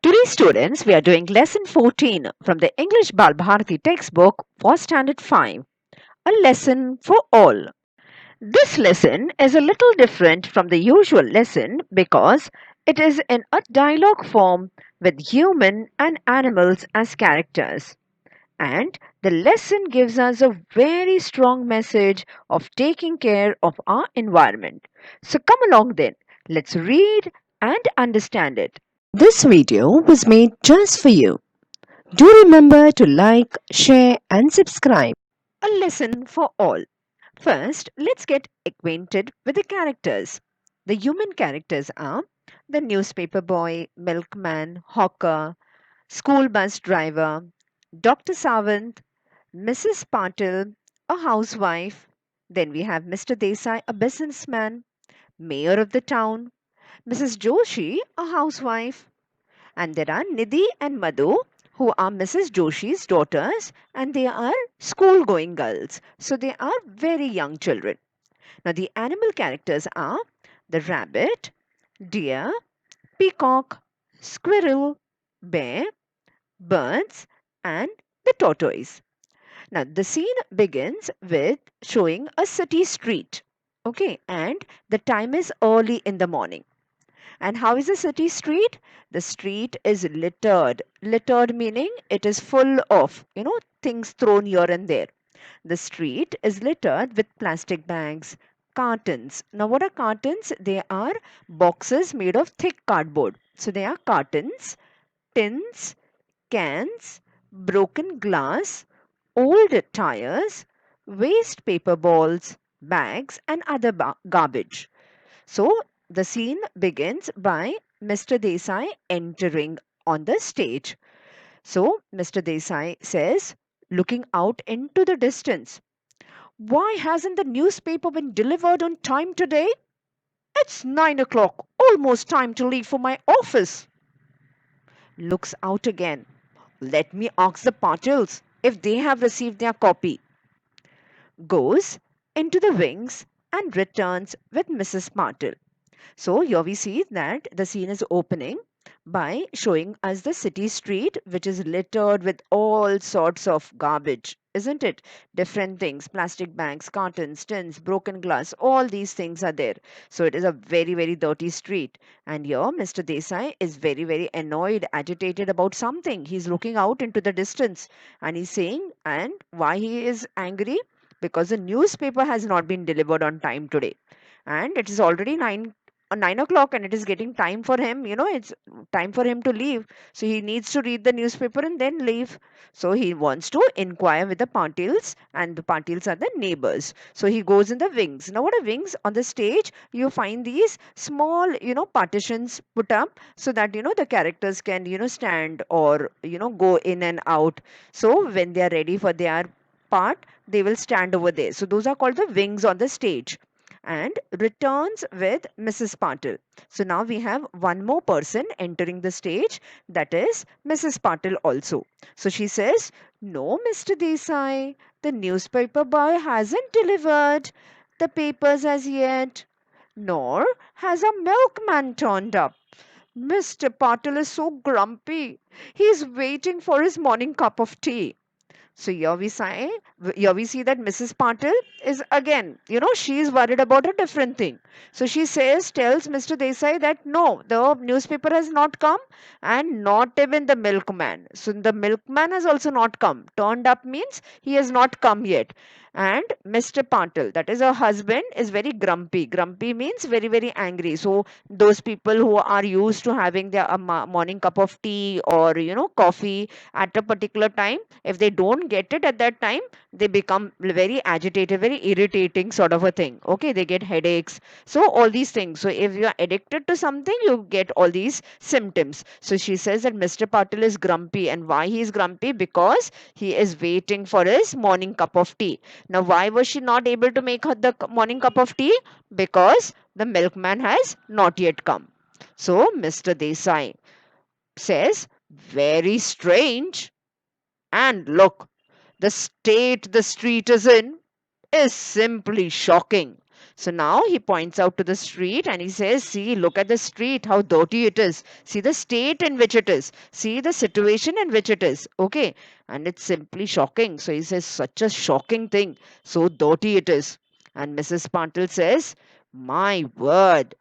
Today, students, we are doing lesson 14 from the English Bal Bharati textbook for Standard 5, a lesson for all. This lesson is a little different from the usual lesson because it is in a dialogue form with human and animals as characters. And the lesson gives us a very strong message of taking care of our environment. So come along then, let's read and understand it. This video was made just for you. Do remember to like, share, and subscribe. A lesson for all. First, let's get acquainted with the characters. The human characters are the newspaper boy, milkman, hawker, school bus driver, Dr. Sawant, Mrs. Patil, a housewife. Then we have Mr. Desai, a businessman, mayor of the town, Mrs. Joshi, a housewife, and there are Nidhi and Madhu, who are Mrs. Joshi's daughters, and they are school going girls. So they are very young children. Now, the animal characters are the rabbit, deer, peacock, squirrel, bear, birds, and the tortoise. Now, the scene begins with showing a city street. Okay, and the time is early in the morning. And how is the city street? The street is littered. Littered meaning it is full of, things thrown here and there. The street is littered with plastic bags, cartons. Now, what are cartons? They are boxes made of thick cardboard. So, they are cartons, tins, cans, broken glass, old tires, waste paper balls, bags, and other garbage. So the scene begins by Mr. Desai entering on the stage. So Mr. Desai says, looking out into the distance, why hasn't the newspaper been delivered on time today? It's 9 o'clock, almost time to leave for my office. Looks out again. Let me ask the Patils if they have received their copy. Goes into the wings and returns with Mrs. Patil. So here we see that the scene is opening by showing us the city street, which is littered with all sorts of garbage, isn't it? Different things, plastic bags, cartons, tins, broken glass, all these things are there. So it is a very, very dirty street. And here Mr. Desai is very, very annoyed, agitated about something. He's looking out into the distance and he's saying, and why he is angry? Because the newspaper has not been delivered on time today. And it is already 9 o'clock and it is getting time for him, it's time for him to leave, so he needs to read the newspaper and then leave. So he wants to inquire with the Patils, and the Patils are the neighbors. So he goes in the wings. Now what are wings? On the stage you find these small, partitions put up so that the characters can stand or go in and out. So when they are ready for their part, they will stand over there. So those are called the wings on the stage, and returns with Mrs. Patil. So now we have one more person entering the stage, that is Mrs. Patil also. So she says, no, Mr. Desai, the newspaper boy hasn't delivered the papers as yet, nor has a milkman turned up. Mr. Patil is so grumpy. He's waiting for his morning cup of tea. So here we see that Mrs. Patil is again, she is worried about a different thing. So she tells Mr. Desai that no, the newspaper has not come and not even the milkman. So the milkman has also not come. Turned up means he has not come yet. And Mr. Patil, that is her husband, is very grumpy. Grumpy means very, very angry. So those people who are used to having their morning cup of tea or, coffee at a particular time, if they don't get it at that time, they become very agitated, very irritating sort of a thing. Okay, they get headaches. So all these things. So if you are addicted to something, you get all these symptoms. So she says that Mr. Patil is grumpy, and why he is grumpy? Because he is waiting for his morning cup of tea. Now why was she not able to make her the morning cup of tea? Because the milkman has not yet come. So Mr. Desai says, very strange. And look, the state the street is in is simply shocking. So now he points out to the street and he says, see, look at the street, how dirty it is. See the state in which it is. See the situation in which it is. Okay. And it's simply shocking. So he says, such a shocking thing. So dirty it is. And Mrs. Patil says, my word,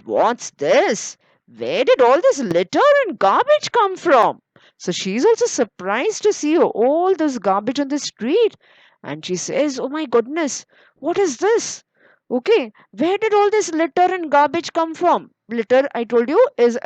what's this? Where did all this litter and garbage come from? So she's also surprised to see all this garbage on the street. And she says, oh my goodness, what is this? Okay, where did all this litter and garbage come from? Litter, I told you, is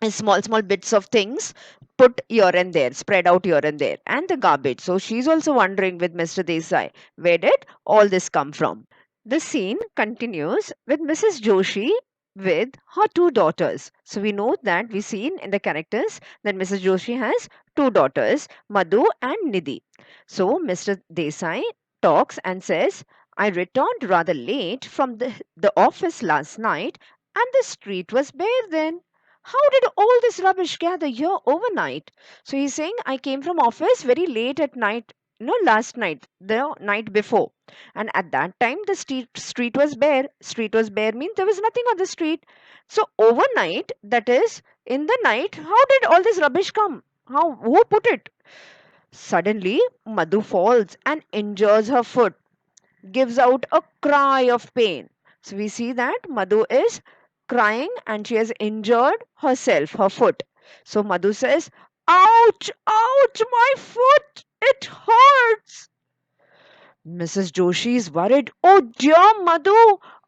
small bits of things put here and there, spread out here and there, and the garbage. So she's also wondering with Mr. Desai, where did all this come from? The scene continues with Mrs. Joshi with her two daughters. So we know that we seen in the characters that Mrs. Joshi has two daughters, Madhu and Nidhi. So Mr. Desai talks and says, I returned rather late from the office last night and the street was bare then. How did all this rubbish gather here overnight? So he's saying, I came from office very late at night, last night, the night before, and at that time the street was bare. Street was bare means there was nothing on the street. So overnight, that is in the night, how did all this rubbish come? How, who put it? Suddenly Madhu falls and injures her foot, gives out a cry of pain. So we see that Madhu is crying and she has injured herself, her foot. So Madhu says, ouch, ouch, my foot, it hurts. Mrs. Joshi is worried. Oh dear, Madhu,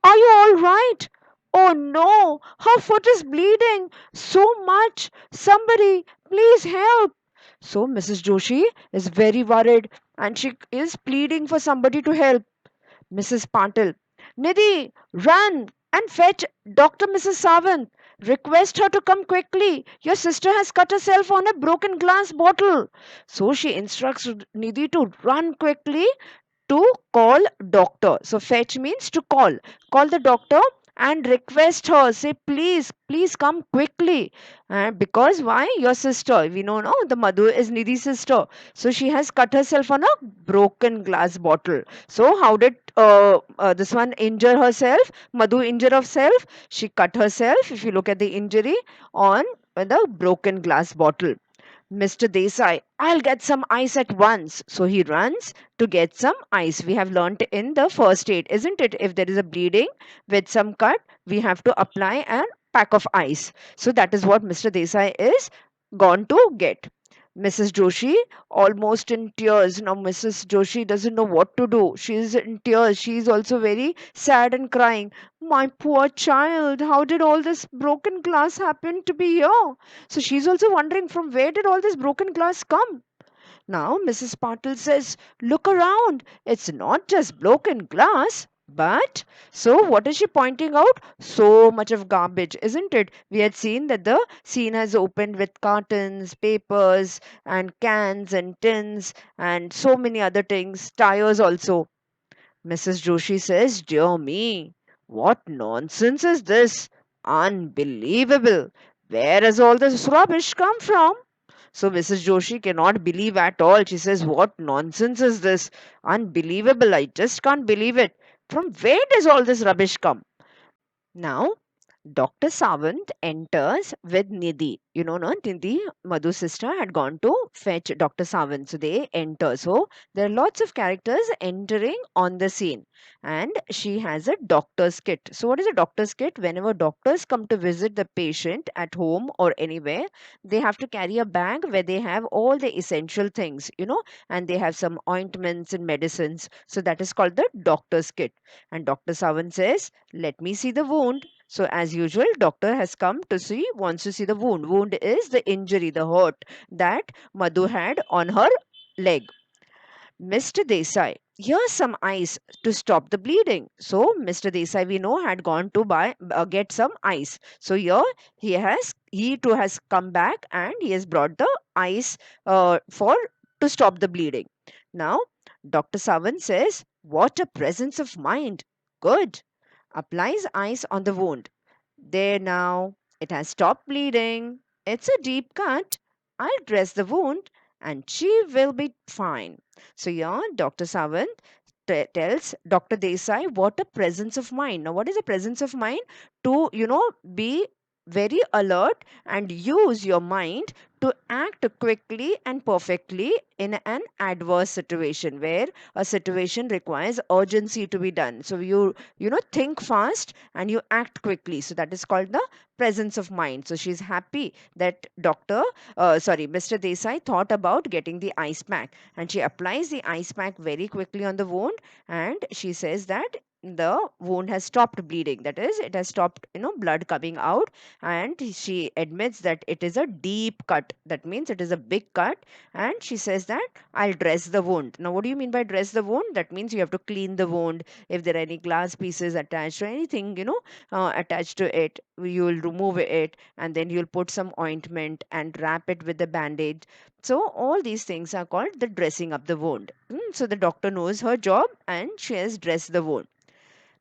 are you all right? Oh no, her foot is bleeding so much. Somebody, please help. So Mrs. Joshi is very worried and she is pleading for somebody to help. Mrs. Patil, Nidhi, run and fetch Dr. Mrs. Sawant. Request her to come quickly. Your sister has cut herself on a broken glass bottle. So she instructs Nidhi to run quickly to call doctor. So fetch means to call. Call the doctor and request her. Say please come quickly. Because why? Your sister. We know no, the mother is Nidhi's sister. So she has cut herself on a broken glass bottle. So how did this one injure herself? Madhu injure herself. She cut herself. If you look at the injury on the broken glass bottle. Mr. Desai, I'll get some ice at once. So he runs to get some ice. We have learnt in the first aid, isn't it? If there is a bleeding with some cut, we have to apply a pack of ice. So that is what Mr. Desai is gone to get. Mrs. Joshi almost in tears. Now, Mrs. Joshi doesn't know what to do. She is in tears. She is also very sad and crying. My poor child, how did all this broken glass happen to be here? So she's also wondering from where did all this broken glass come? Now, Mrs. Patil says, look around. It's not just broken glass. But, so what is she pointing out? So much of garbage, isn't it? We had seen that the scene has opened with cartons, papers, and cans and tins, and so many other things, tires also. Mrs. Joshi says, dear me, what nonsense is this? Unbelievable. Where has all this rubbish come from? So Mrs. Joshi cannot believe at all. She says, what nonsense is this? Unbelievable. I just can't believe it. From where does all this rubbish come? Now, Dr. Sawant enters with Nidhi. You know, no, Nidhi, Madhu's sister, had gone to fetch Dr. Sawant. So they enter. So there are lots of characters entering on the scene. And she has a doctor's kit. So, what is a doctor's kit? Whenever doctors come to visit the patient at home or anywhere, they have to carry a bag where they have all the essential things, and they have some ointments and medicines. So that is called the doctor's kit. And Dr. Sawant says, let me see the wound. So as usual, doctor has come to see, wants to see the wound. Wound is the injury, the hurt that Madhu had on her leg. Mr. Desai, here's some ice to stop the bleeding. So Mr. Desai, we know, had gone to buy get some ice. So here he too has come back and he has brought the ice for to stop the bleeding. Now Dr. Sawant says, what a presence of mind. Good. Applies ice on the wound. There now, it has stopped bleeding. It's a deep cut. I'll dress the wound and she will be fine. So, yeah, Dr. Sawant tells Dr. Desai what a presence of mind. Now, what is a presence of mind? To, be very alert and use your mind to act quickly and perfectly in an adverse situation where a situation requires urgency to be done. So you think fast and you act quickly. So that is called the presence of mind. So she's happy that Mr. Desai thought about getting the ice pack, and she applies the ice pack very quickly on the wound, and she says that the wound has stopped bleeding, that is, it has stopped blood coming out, and she admits that it is a deep cut, that means it is a big cut, and she says that I'll dress the wound. Now, what do you mean by dress the wound? That means you have to clean the wound. If there are any glass pieces attached or anything attached to it, you will remove it, and then you'll put some ointment and wrap it with the bandage. So all these things are called the dressing up the wound. So the doctor knows her job and she has dressed the wound.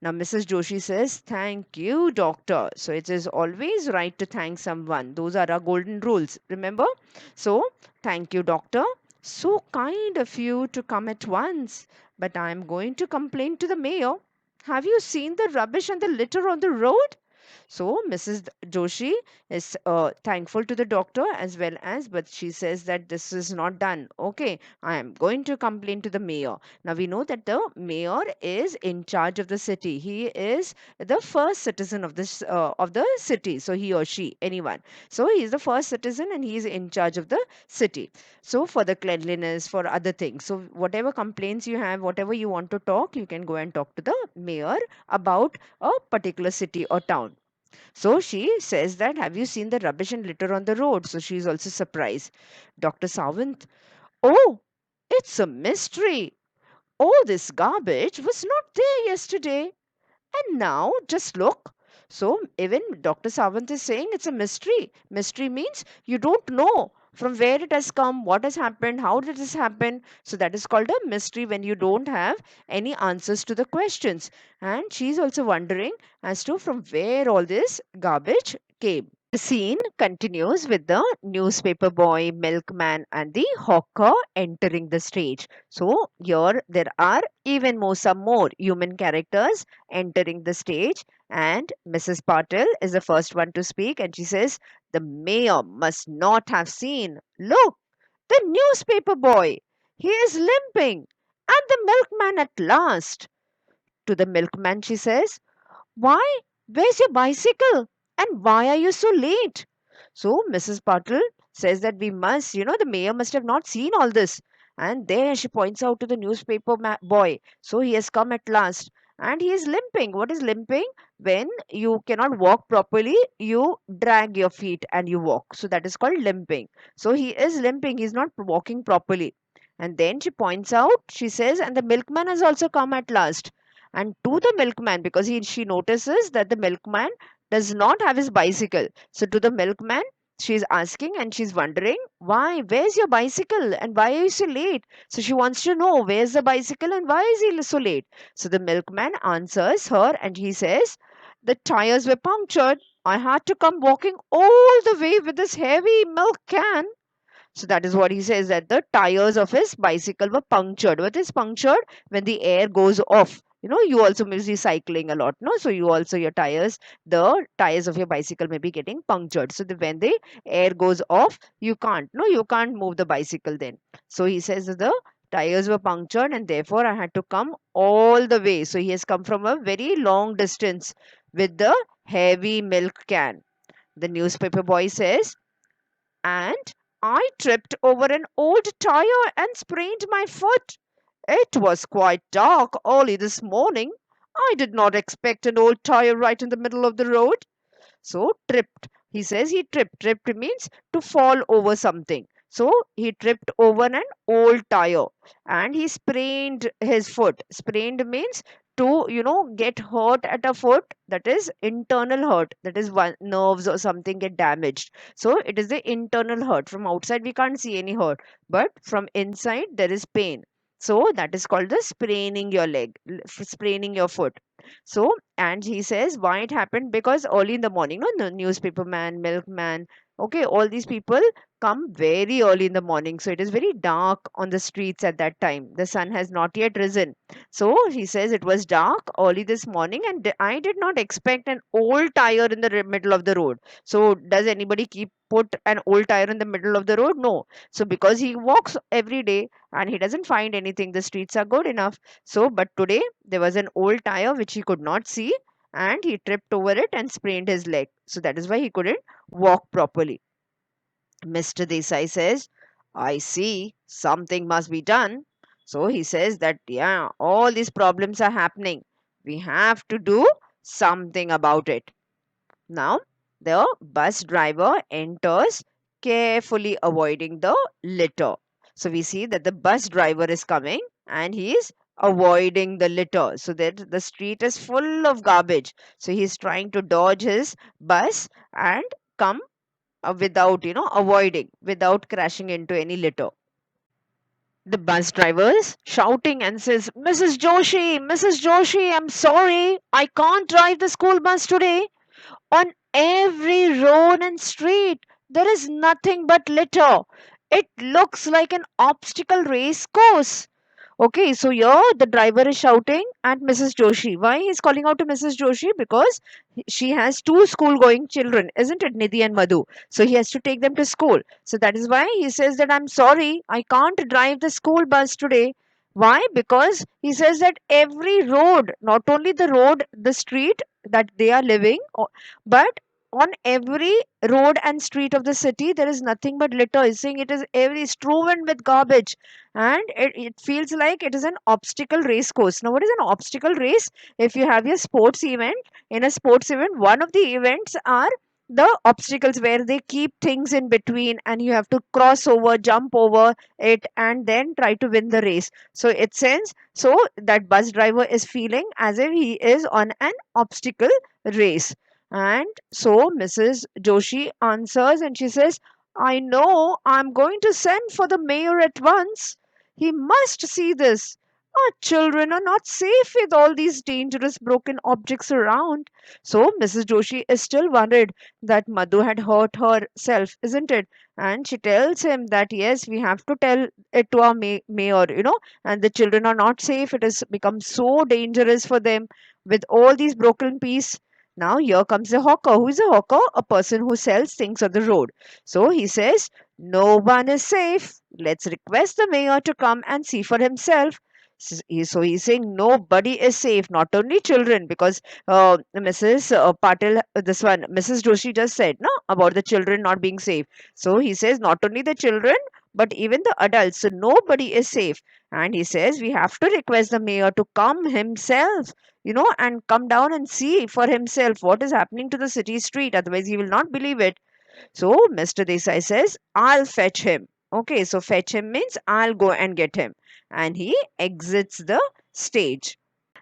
Now Mrs. Joshi says, "Thank you, doctor." So it is always right to thank someone. Those are our golden rules, remember? So, "Thank you, doctor. So kind of you to come at once. But I am going to complain to the mayor. Have you seen the rubbish and the litter on the road?" So Mrs. Joshi is thankful to the doctor as well as, but she says that this is not done. Okay, I am going to complain to the mayor. Now we know that the mayor is in charge of the city. He is the first citizen of the city. So he or she, anyone. So he is the first citizen and he is in charge of the city. So for the cleanliness, for other things. So whatever complaints you have, whatever you want to talk, you can go and talk to the mayor about a particular city or town. So she says that, "Have you seen the rubbish and litter on the road?" So she is also surprised. Dr. Sawant, "Oh, it's a mystery. All this garbage was not there yesterday. And now just look." So even Dr. Sawant is saying it's a mystery. Mystery means you don't know from where it has come, what has happened, how did this happen. So that is called a mystery when you don't have any answers to the questions. And she's also wondering as to from where all this garbage came. The scene continues with the newspaper boy, milkman, and the hawker entering the stage. So here there are even some more human characters entering the stage, and Mrs. Patil is the first one to speak, and she says, "The mayor must not have seen. Look, the newspaper boy. He is limping, and the milkman at last." To the milkman, she says, "Why? Where's your bicycle? And why are you so late?" So Mrs. Patil says that the mayor must have not seen all this. And there she points out to the newspaper boy. So he has come at last. And he is limping. What is limping? When you cannot walk properly, you drag your feet and you walk. So that is called limping. So he is limping. He's not walking properly. And then she points out, she says, and the milkman has also come at last. And to the milkman, because she notices that the milkman does not have his bicycle. So to the milkman, she's asking and she's wondering, "Why? Where's your bicycle? And why are you so late?" So she wants to know, where's the bicycle and why is he so late? So the milkman answers her and he says, "The tires were punctured. I had to come walking all the way with this heavy milk can." So that is what he says, that the tires of his bicycle were punctured. What is punctured? When the air goes off. You also may be cycling a lot, no? So the tires of your bicycle may be getting punctured. So when the air goes off, you can't move the bicycle then. So he says that the tires were punctured and therefore I had to come all the way. So he has come from a very long distance with the heavy milk can. The newspaper boy says, "And I tripped over an old tire and sprained my foot. It was quite dark early this morning. I did not expect an old tire right in the middle of the road." So tripped. He says he tripped. Tripped means to fall over something. So he tripped over an old tire and he sprained his foot. Sprained means to get hurt at a foot, that is internal hurt, that is one nerves or something get damaged. So it is the internal hurt. From outside we can't see any hurt, but from inside there is pain. So that is called the spraining your leg, spraining your foot. So, and he says why it happened, because early in the morning, no, the newspaper man, milkman, Okay, all these people come very early in the morning, so it is very dark on the streets at that time. The sun has not yet risen. So he says it was dark early this morning, and I did not expect an old tire in the middle of the road. So does anybody keep put an old tire in the middle of the road? No. So because he walks every day and he doesn't find anything, the streets are good enough. So but today there was an old tire which he could not see, and he tripped over it and sprained his leg. So that is why he couldn't walk properly. Mr. Desai says, I see, something must be done. So he says that, yeah, all these problems are happening. We have to do something about it. Now, the bus driver enters, carefully avoiding the litter. So we see that the bus driver is coming and he is avoiding the litter. So that the street is full of garbage. So he's trying to dodge his bus and come without, avoiding, without crashing into any litter. The bus driver is shouting and says, Mrs. Joshi, I'm sorry, I can't drive the school bus today. On every road and street, there is nothing but litter. It looks like an obstacle race course. Okay, so here the driver is shouting at Mrs. Joshi. Why he's calling out to Mrs. Joshi? Because she has two school going children, isn't it, Nidhi and Madhu? So he has to take them to school. So that is why he says that I'm sorry, I can't drive the school bus today. Why? Because he says that every road, not only the road, the street that they are living, but on every road and street of the city, there is nothing but litter. He's saying it is every strewn with garbage, and it feels like it is an obstacle race course. Now, what is an obstacle race? If you have your sports event, in a sports event, one of the events are the obstacles where they keep things in between and you have to cross over, jump over it, and then try to win the race. So it says, so that bus driver is feeling as if he is on an obstacle race. And so Mrs. Joshi answers and she says, I know, I'm going to send for the mayor at once. He must see this. Our children are not safe with all these dangerous broken objects around. So Mrs. Joshi is still worried that Madhu had hurt herself, isn't it? And she tells him that yes, we have to tell it to our mayor, and the children are not safe. It has become so dangerous for them with all these broken pieces. Now here comes the hawker. Who is a hawker? A person who sells things on the road. So he says, no one is safe. Let's request the mayor to come and see for himself. So he's saying nobody is safe, not only children, because Mrs. Patil, this one, Mrs. Joshi just said no about the children not being safe. So he says not only the children, but even the adults. So nobody is safe. And he says we have to request the mayor to come himself, and come down and see for himself what is happening to the city street. Otherwise, he will not believe it. So Mr. Desai says, I'll fetch him. Okay, so fetch him means I'll go and get him. And he exits the stage.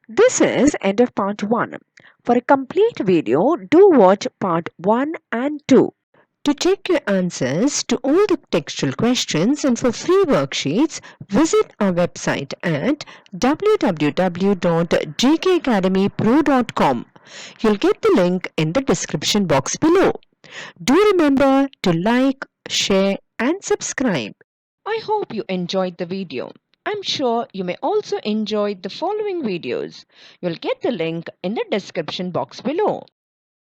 This is end of part 1. For a complete video, do watch part 1 and 2. To check your answers to all the textual questions and for free worksheets, visit our website at www.jkacademypro.com. You'll get the link in the description box below. Do remember to like, share and subscribe. I hope you enjoyed the video. I'm sure you may also enjoy the following videos. You'll get the link in the description box below.